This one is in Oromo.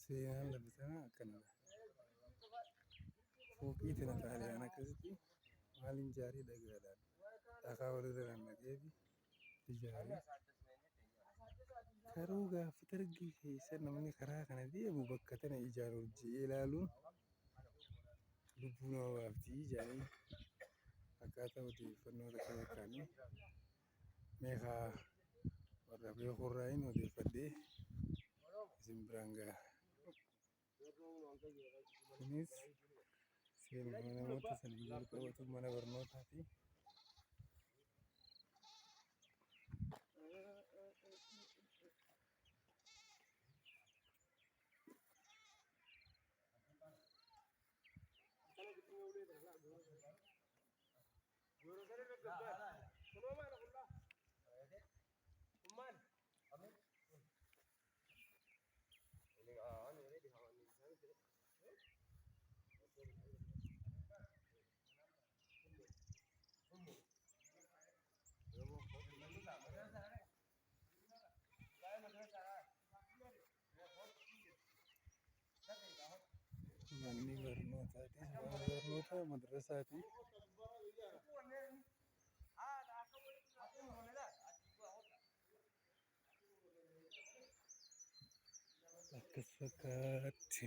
Seenaan lafa sanaa akkanadha. Fooqii tana xaaliyaan akkasitti maaliin ijaarii dhagaadhaan dhakaa walirra nammaqeefi ijaaree karoo gaafa dargii keessa namni karaa kana deemu bakka tana ijaaruuf je'ee ilaaluun lubbuu nama baaftii jedhanii akkaataa odeeffannoo irratti bakkaanii meeqaa warra beekurraa hin odeeffadhee isin biraan gaha. Kunis seenuma namoota sanii jalqabatu mana barnootaati. Manni barnootaati. Mana barnootaa madrasaati. Akkas fakkaatti.